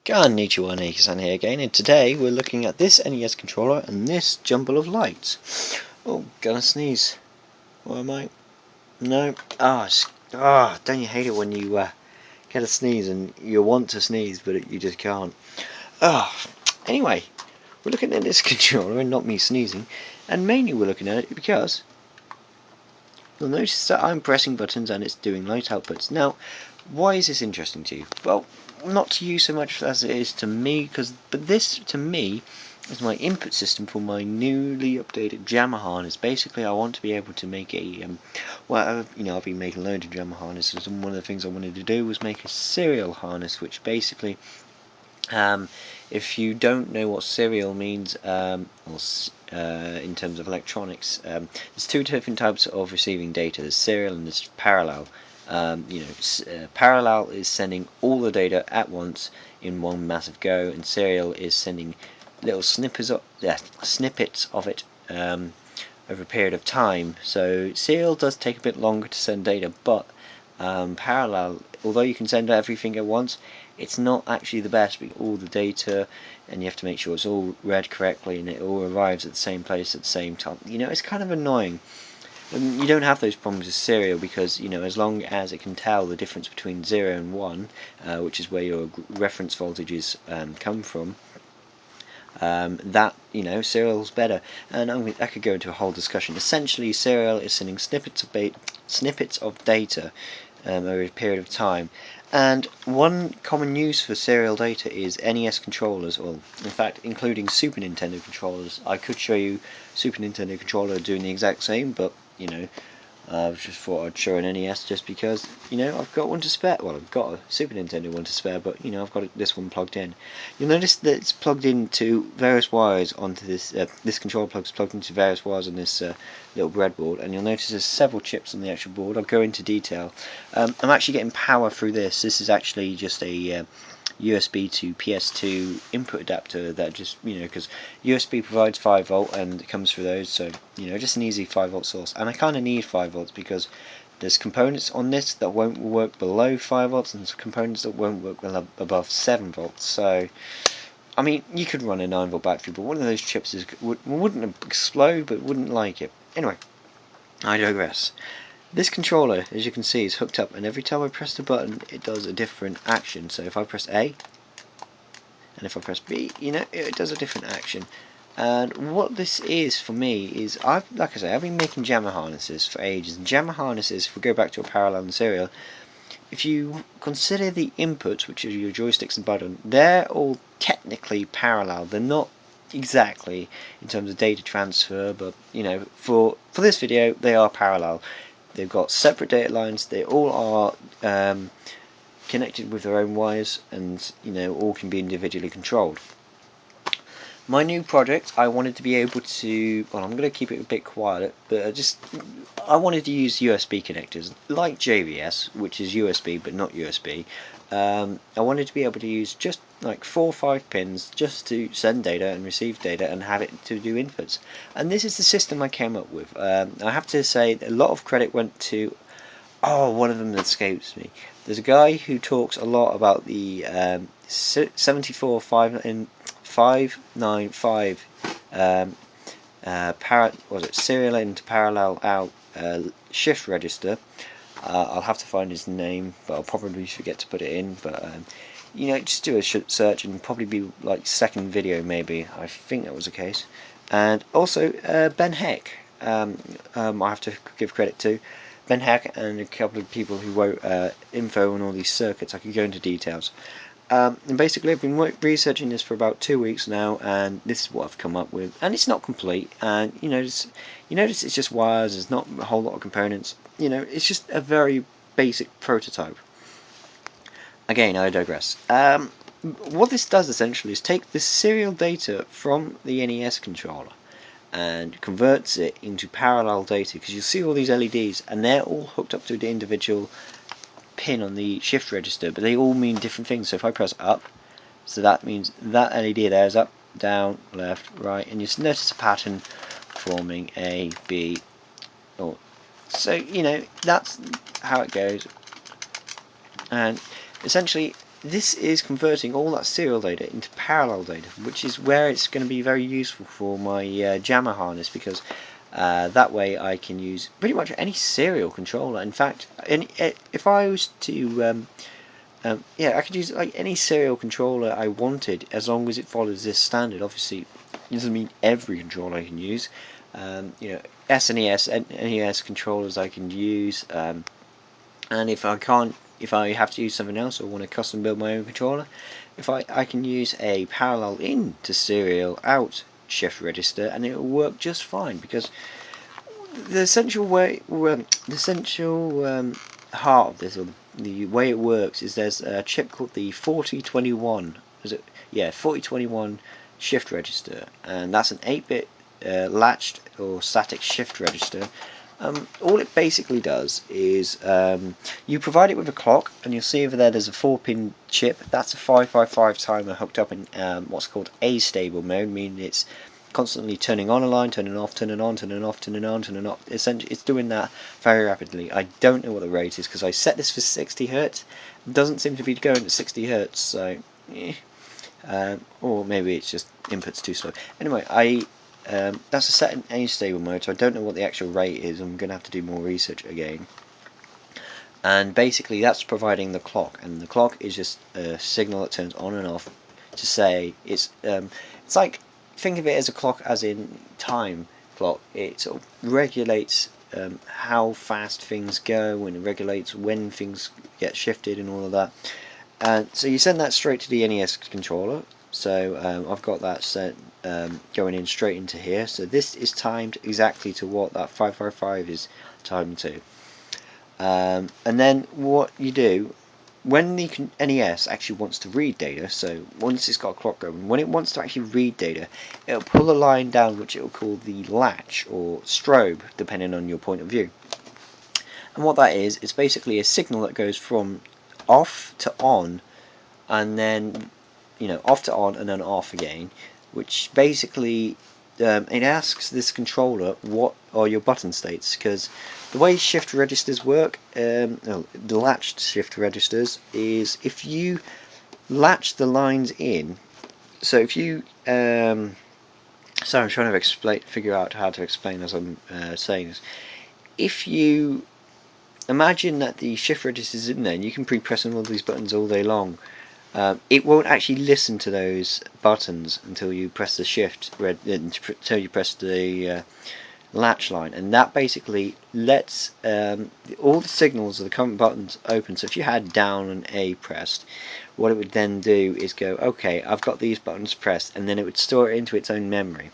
Konnichiwa, Naki-san here again, and today we're looking at this NES controller and this jumble of lights. Oh, gonna sneeze. What am I? No. Don't you hate it when you get a sneeze and you want to sneeze but you just can't? Anyway, we're looking at this controller and not me sneezing, and mainly we're looking at it because you'll notice that I'm pressing buttons and it's doing light outputs. Now, why is this interesting to you? Well, not to you so much as it is to me, but this to me is my input system for my newly updated jammer harness. Basically, I want to be able to make a I've been making loads of jammer harnesses, and one of the things I wanted to do was make a serial harness, which basically, if you don't know what serial means, in terms of electronics, there's two different types of receiving data. There's serial and there's parallel. Parallel is sending all the data at once in one massive go, and serial is sending little snippets of it over a period of time. So serial does take a bit longer to send data, but parallel, although you can send everything at once, it's not actually the best because all the data, and you have to make sure it's all read correctly and it all arrives at the same place at the same time. It's kind of annoying. You don't have those problems with serial because, as long as it can tell the difference between 0 and 1, which is where your reference voltages come from, serial's better. And I could go into a whole discussion. Essentially, serial is sending snippets of data over a period of time. And one common use for serial data is NES controllers, or in fact including Super Nintendo controllers. I could show you Super Nintendo controller doing the exact same, but I just thought I'd show an NES just because, I've got one to spare. Well, I've got a Super Nintendo one to spare, but, I've got this one plugged in. You'll notice that it's plugged into various wires onto this, this controller plug's plugged into various wires on this little breadboard, and you'll notice there's several chips on the actual board. I'll go into detail. I'm actually getting power through this. This is actually just a USB to PS2 input adapter that just, because USB provides 5V and it comes through those, so, just an easy 5V source. And I kind of need 5V because there's components on this that won't work below 5V and there's components that won't work above 7V. So, I mean, you could run a 9V battery, but one of those chips wouldn't explode, but wouldn't like it. Anyway, I digress. This controller, as you can see, is hooked up, and every time I press the button it does a different action. So if I press A and if I press B, it does a different action. And what this is for me is, I've been making jammer harnesses for ages. And jammer harnesses, if we go back to a parallel and serial, if you consider the inputs, which are your joysticks and button, they're all technically parallel. They're not exactly in terms of data transfer, but for this video they are parallel. They've got separate data lines. They all are connected with their own wires, and all can be individually controlled. My new project, I wanted to be able to, well, I'm going to keep it a bit quiet, but I wanted to use USB connectors like JVS, which is USB but not USB. I wanted to be able to use just like 4 or 5 pins just to send data and receive data and have it to do inputs. And this is the system I came up with. I have to say a lot of credit went to, one of them escapes me. There's a guy who talks a lot about the 74595 serial into parallel out shift register. I'll have to find his name, but I'll probably forget to put it in. But just do a search and probably be like second video maybe. I think that was the case. And also Ben Heck, I have to give credit to Ben Heck and a couple of people who wrote info on all these circuits. I could go into details. And basically I've been researching this for about 2 weeks now, and this is what I've come up with, and it's not complete, and you notice it's just wires. There's not a whole lot of components. It's just a very basic prototype. Again, I digress. What this does essentially is take the serial data from the NES controller and converts it into parallel data, because you see all these LEDs and they're all hooked up to the individual pin on the shift register, but they all mean different things. So if I press up, so that means that LED there is up, down, left, right, and you notice a pattern forming A, B, or so that's how it goes. And essentially this is converting all that serial data into parallel data, which is where it's going to be very useful for my jammer harness, because that way I can use pretty much any serial controller. In fact, if I was to yeah, I could use like any serial controller I wanted, as long as it follows this standard. Obviously, it doesn't mean every controller I can use. You know, SNES, NES controllers I can use, and if I have to use something else or want to custom build my own controller, I can use a parallel in to serial out shift register, and it will work just fine, because the essential heart of this, or the way it works, is there's a chip called the 4021. Is it? Yeah, 4021 shift register, and that's an 8-bit latched or static shift register. All it basically does is you provide it with a clock, and you'll see over there there's a 4-pin chip. That's a 555 timer hooked up in what's called astable mode, meaning it's constantly turning on a line, turning off, turning on, turning off, turning on, turning off. Essentially, it's doing that very rapidly. I don't know what the rate is, because I set this for 60 Hz. It doesn't seem to be going at 60 Hz, so or maybe it's just input's too slow. Anyway, that's a set in astable mode, so I don't know what the actual rate is. I'm going to have to do more research again. And basically, that's providing the clock, and the clock is just a signal that turns on and off to say it's like, think of it as a clock, as in time clock. It sort of regulates how fast things go, and it regulates when things get shifted and all of that. And so you send that straight to the NES controller. So I've got that set going in straight into here. So this is timed exactly to what that 555 is timed to. And then what you do, when the NES actually wants to read data, so once it's got a clock going, when it wants to actually read data, it'll pull a line down which it will call the latch or strobe, depending on your point of view. And what that is, it's basically a signal that goes from off to on, and then, you know, off to on and then off again, which basically it asks this controller what are your button states, because the way shift registers work, the latched shift registers, is if you latch the lines in. So if you so I'm trying to figure out how to explain as I'm saying this. If you imagine that the shift register is in there, and you can pre-press all these buttons all day long, it won't actually listen to those buttons until you press the until you press the latch line, and that basically lets all the signals of the current buttons open. So if you had down and A pressed, what it would then do is go, okay, I've got these buttons pressed, and then it would store it into its own memory.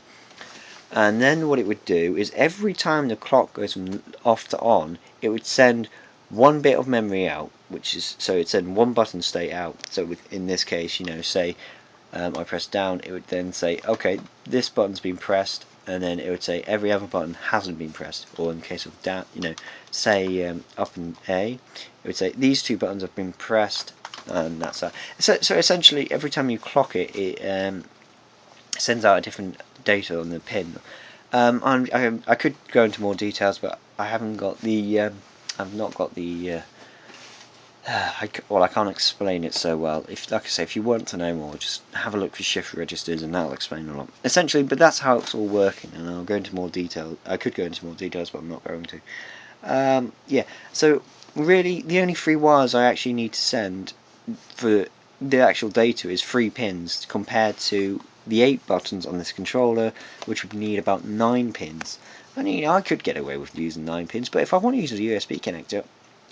And then what it would do is every time the clock goes from off to on, it would send one bit of memory out, which is, so it send one button state out. So in this case, you know, say I press down, it would then say, okay, this button's been pressed, and then it would say every other button hasn't been pressed. Or in the case of down, you know, say up and A, it would say these two buttons have been pressed, and that's that. So essentially, every time you clock it, it sends out a different data on the pin. I could go into more details, but I haven't got the I've not got the well, I can't explain it so well. If, like I say, if you want to know more, just have a look for shift registers, and that'll explain a lot. Essentially, but that's how it's all working, and I'll go into more detail. I could go into more details, but I'm not going to. Yeah, so really, the only 3 wires I actually need to send for the actual data is 3 pins, compared to the 8 buttons on this controller, which would need about 9 pins. I mean, I could get away with using 9 pins, but if I want to use a USB connector,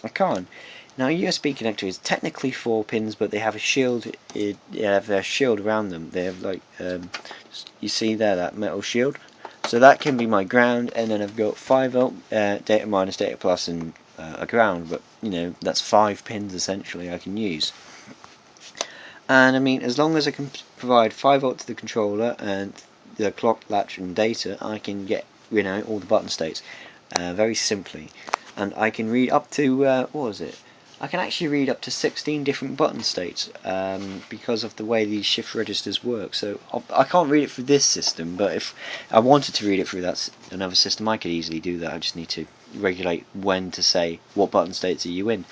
I can't. Now, a USB connector is technically 4 pins, but they have a shield. They have their shield around them. They have, like, you see there, that metal shield. So that can be my ground, and then I've got 5V, data minus, data plus, and a ground. But you know, that's 5 pins essentially I can use. And I mean, as long as I can provide 5V to the controller and the clock, latch, and data, I can get, you know, all the button states very simply. And I can read up to what was it? I can actually read up to 16 different button states because of the way these shift registers work. So I can't read it through this system, but if I wanted to read it through another system, I could easily do that. I just need to regulate when to say what button states are you in.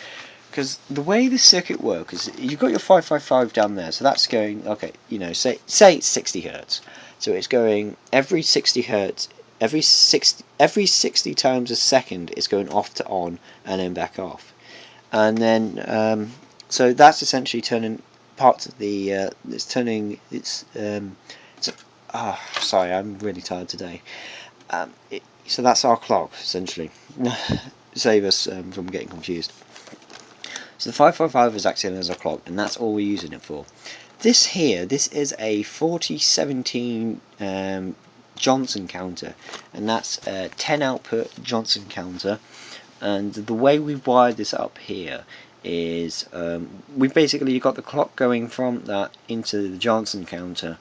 because the way this circuit works is you've got your 555 down there, so that's going, okay, you know, say it's 60 hertz, so it's going every 60 hertz, every 60 times a second it's going off to on and then back off, and then so that's essentially turning parts of the it's turning sorry, I'm really tired today. So that's our clock essentially. Save us from getting confused. So the 555 is acting as a clock, and that's all we're using it for. This here, this is a 4017 Johnson counter, and that's a 10 output Johnson counter. And the way we've wired this up here is we've basically got the clock going from that into the Johnson counter.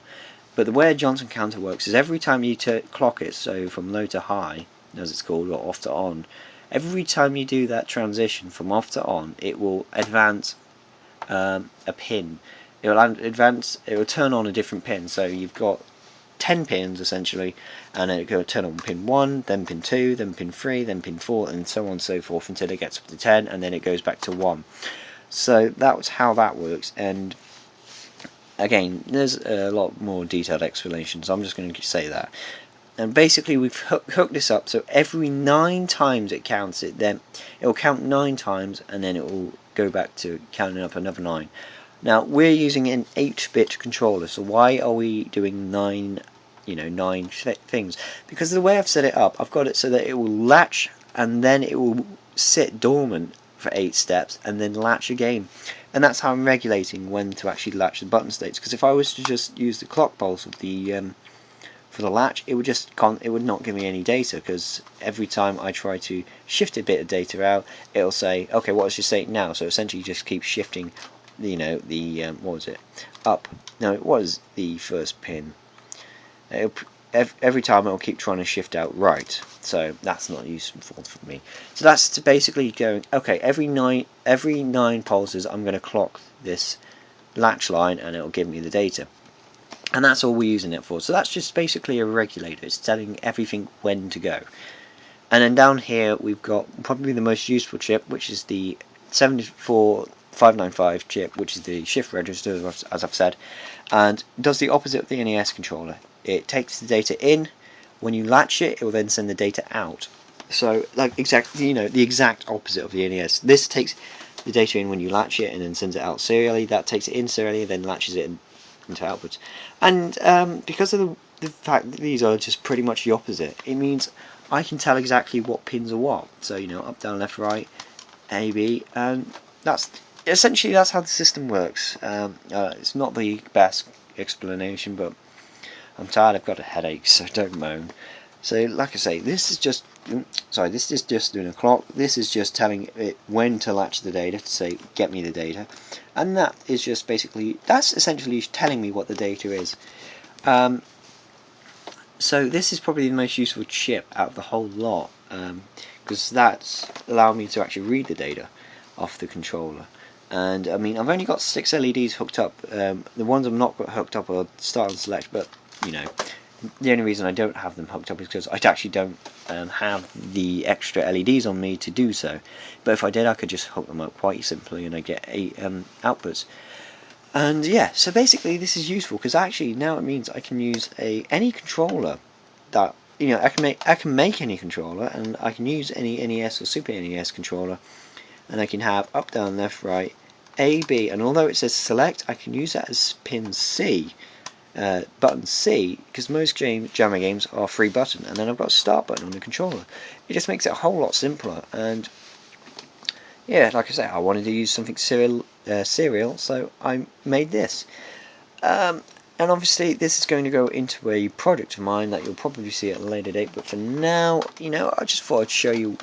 But the way a Johnson counter works is every time you clock it, so from low to high, as it's called, or off to on, every time you do that transition from off to on, it will advance a pin. It will turn on a different pin. So you've got 10 pins essentially, and it will turn on pin 1, then pin 2, then pin 3, then pin 4, and so on and so forth until it gets up to 10, and then it goes back to 1. So that was how that works. And again, there's a lot more detailed explanations, so I'm just going to say that. And basically we've hooked this up, so every 9 times it counts it, then it will count 9 times, and then it will go back to counting up another 9. Now we're using an 8-bit controller, so why are we doing 9 things? Because the way I've set it up, I've got it so that it will latch, and then it will sit dormant for 8 steps, and then latch again. And that's how I'm regulating when to actually latch the button states. Because if I was to just use the clock pulse of the for the latch, it would not give me any data, because every time I try to shift a bit of data out, it'll say, okay, what is your state now? So essentially just keep shifting, you know, the what was it, up. No, it was the first pin. Every time it'll keep trying to shift out right, so that's not useful for me. So that's basically going, okay, every nine pulses I'm going to clock this latch line, and it'll give me the data. And that's all we're using it for. So that's just basically a regulator. It's telling everything when to go. And then down here we've got probably the most useful chip, which is the 74595 chip, which is the shift register, as I've said, and does the opposite of the NES controller. It takes the data in. When you latch it, it will then send the data out. So, like, exactly, you know, the exact opposite of the NES. This takes the data in when you latch it and then sends it out serially. That takes it in serially, then latches it into outputs. And because of the fact that these are just pretty much the opposite, it means I can tell exactly what pins are what. So, you know, up, down, left, right, A, B, and that's essentially that's how the system works. It's not the best explanation, but I'm tired, I've got a headache, so don't moan. So, like I say, this is just doing a clock. This is just telling it when to latch the data, to say, get me the data. And that is just basically, that's essentially telling me what the data is. So this is probably the most useful chip out of the whole lot, because that's allowed me to actually read the data off the controller. And I mean, I've only got 6 LEDs hooked up. The ones I'm not got hooked up are start and select, but you know, the only reason I don't have them hooked up is because I actually don't have the extra LEDs on me to do so. But if I did, I could just hook them up quite simply, and I get 8 outputs. And yeah, so basically this is useful because actually now it means I can use any controller that, you know, I can make any controller, and I can use any NES or Super NES controller, and I can have up, down, left, right, A, B, and although it says select, I can use that as pin C, button C, because most Jammer games are 3 button, and then I've got a start button on the controller. It just makes it a whole lot simpler. And yeah, like I say, I wanted to use something serial, so I made this. And obviously this is going to go into a project of mine that you'll probably see at a later date, but for now, you know, I just thought I'd show you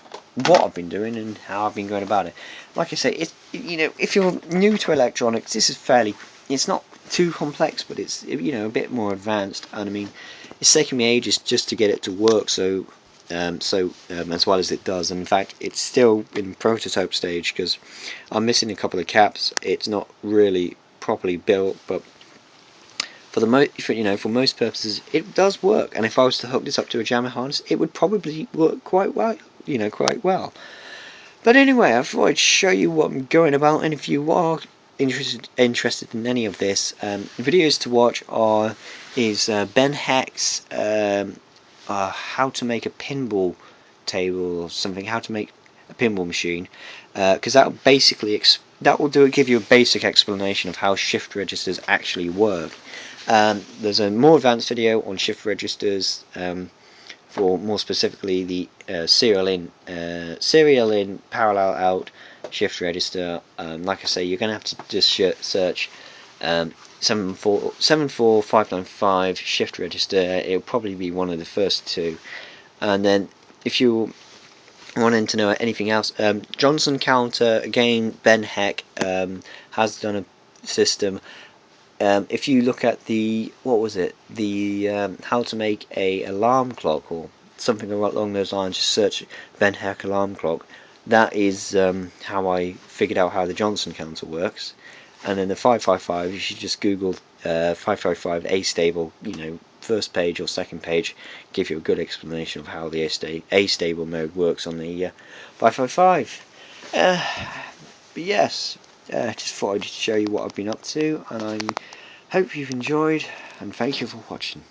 what I've been doing and how I've been going about it. Like I say, you know, if you're new to electronics, this is it's not too complex, but it's, you know, a bit more advanced. And I mean, it's taken me ages just to get it to work so as well as it does. And in fact, it's still in prototype stage because I'm missing a couple of caps. It's not really properly built, but for most purposes, it does work. And if I was to hook this up to a jammer harness, it would probably work quite well. But anyway, I thought I'd show you what I'm going about, and if you are interested in any of this, videos to watch is Ben Heck's how to make a pinball table or something, how to make a pinball machine, because that will give you a basic explanation of how shift registers actually work. There's a more advanced video on shift registers, for more specifically the serial in, parallel out shift register. Like I say, you're going to have to just search 74595 shift register. It'll probably be one of the first two. And then if you wanting to know anything else, Johnson counter, again, Ben Heck has done a system. If you look at the how to make a alarm clock or something along those lines, just search Ben Heck alarm clock. That is how I figured out how the Johnson counter works. And then the 555, you should just Google 555 A-stable, first page or second page, give you a good explanation of how the A-stable mode works on the 555. But yes, just thought I'd show you what I've been up to, and I hope you've enjoyed, and thank you for watching.